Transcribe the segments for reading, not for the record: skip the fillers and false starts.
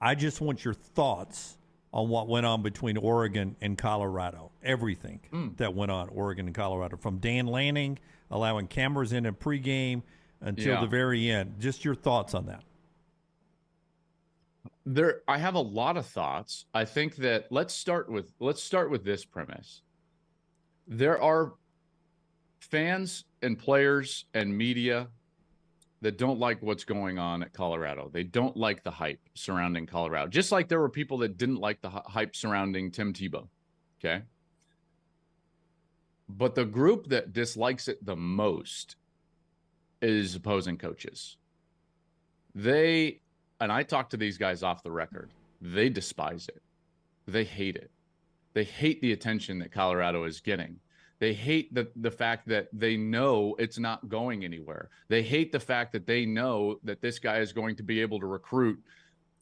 I just want your thoughts on what went on between Oregon and Colorado. Everything that went on Oregon and Colorado, from Dan Lanning allowing cameras in pregame until the very end. Just your thoughts on that. I have a lot of thoughts. I think that let's start with this premise. There are fans and players and media that don't like what's going on at Colorado. They don't like the hype surrounding Colorado. Just like there were people that didn't like the hype surrounding Tim Tebow. Okay. But the group that dislikes it the most is opposing coaches. And I talked to these guys off the record. They despise it. They hate it. They hate the attention that Colorado is getting. They hate the fact that they know it's not going anywhere. They hate the fact that they know that this guy is going to be able to recruit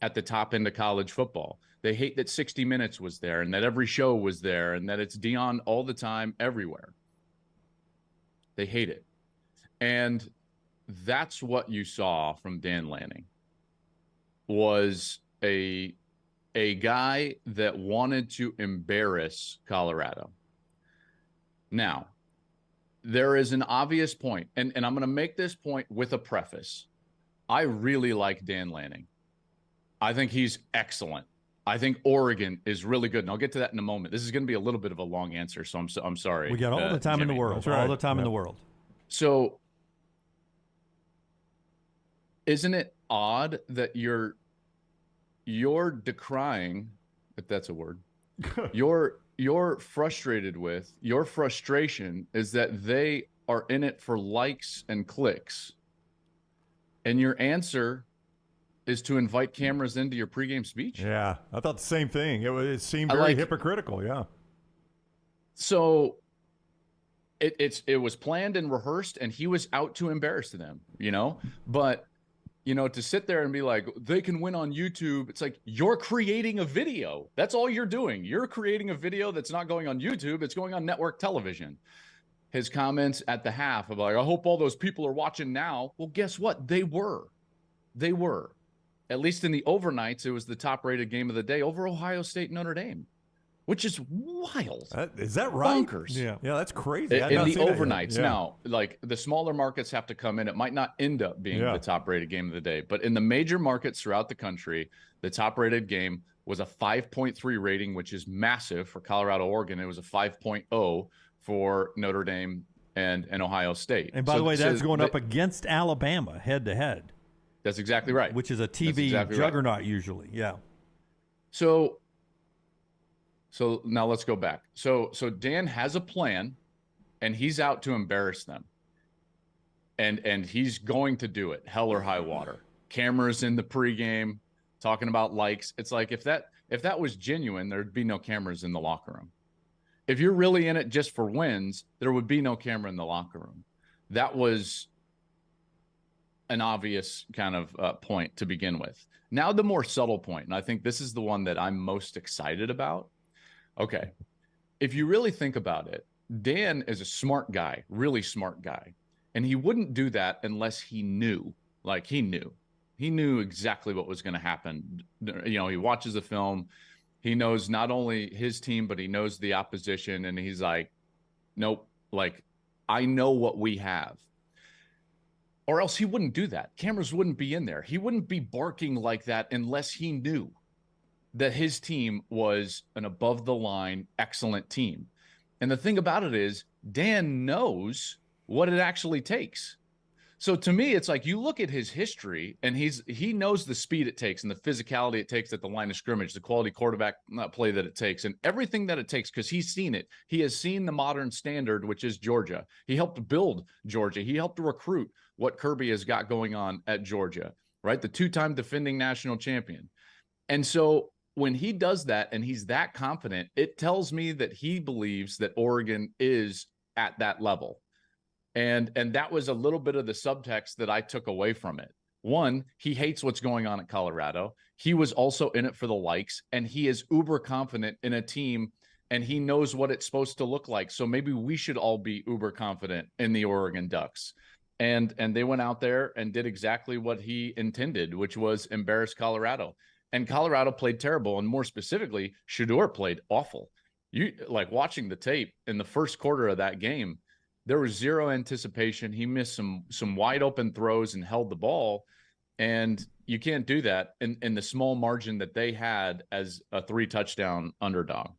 at the top end of college football. They hate that 60 Minutes was there and that every show was there and that it's Deion all the time, everywhere. They hate it. And that's what you saw from Dan Lanning, was a guy that wanted to embarrass Colorado. Now, there is an obvious point, and I'm going to make this point with a preface. I really like Dan Lanning. I think he's excellent. I think Oregon is really good, and I'll get to that in a moment. This is going to be a little bit of a long answer, so I'm sorry. We got all the time Jimmy. in the world. All the time in the world. So, isn't it odd that you're decrying, if that's a word, you're frustrated with, your frustration is that they are in it for likes and clicks, and your answer is to invite cameras into your pregame speech? Yeah, I thought the same thing. It seemed very hypocritical, yeah. So it was planned and rehearsed, and he was out to embarrass them, but to sit there and be like, they can win on YouTube. It's like, you're creating a video. That's all you're doing. You're creating a video that's not going on YouTube. It's going on network television. His comments at the half of like, I hope all those people are watching now. Well, guess what? They were. At least in the overnights, it was the top rated game of the day over Ohio State, Notre Dame, which is wild. Is that right? Bonkers. Yeah, that's crazy. In the overnights. Now, like the smaller markets have to come in. It might not end up being the top rated game of the day, but in the major markets throughout the country, the top rated game was a 5.3 rating, which is massive for Colorado, Oregon. It was a 5.0 for Notre Dame and Ohio State. And by the way, that's going up against Alabama head to head. That's exactly right. Which is a TV juggernaut usually. Yeah. So now let's go back. So Dan has a plan, and he's out to embarrass them. And he's going to do it, hell or high water. Cameras in the pregame, talking about likes. It's like if that was genuine, there'd be no cameras in the locker room. If you're really in it just for wins, there would be no camera in the locker room. That was an obvious kind of point to begin with. Now the more subtle point, and I think this is the one that I'm most excited about. Okay, if you really think about it, Dan is a smart guy, really smart guy. And he wouldn't do that unless he knew. Like, he knew exactly what was going to happen. He watches the film. He knows not only his team, but he knows the opposition. And he's like, nope, like, I know what we have. Or else he wouldn't do that. Cameras wouldn't be in there. He wouldn't be barking like that unless he knew that his team was an above-the-line, excellent team. And the thing about it is, Dan knows what it actually takes. So to me, it's like you look at his history, and he knows the speed it takes and the physicality it takes at the line of scrimmage, the quality quarterback play that it takes, and everything that it takes, because he's seen it. He has seen the modern standard, which is Georgia. He helped build Georgia. He helped recruit what Kirby has got going on at Georgia, right? The two-time defending national champion. And so when he does that and he's that confident, it tells me that he believes that Oregon is at that level. And that was a little bit of the subtext that I took away from it. One, he hates what's going on at Colorado. He was also in it for the likes, and he is uber confident in a team, and he knows what it's supposed to look like. So maybe we should all be uber confident in the Oregon Ducks. And they went out there and did exactly what he intended, which was embarrass Colorado. And Colorado played terrible. And more specifically, Shedeur played awful. You like watching the tape in the first quarter of that game, there was zero anticipation. He missed some wide open throws and held the ball. And you can't do that in the small margin that they had as a 3 touchdown underdog.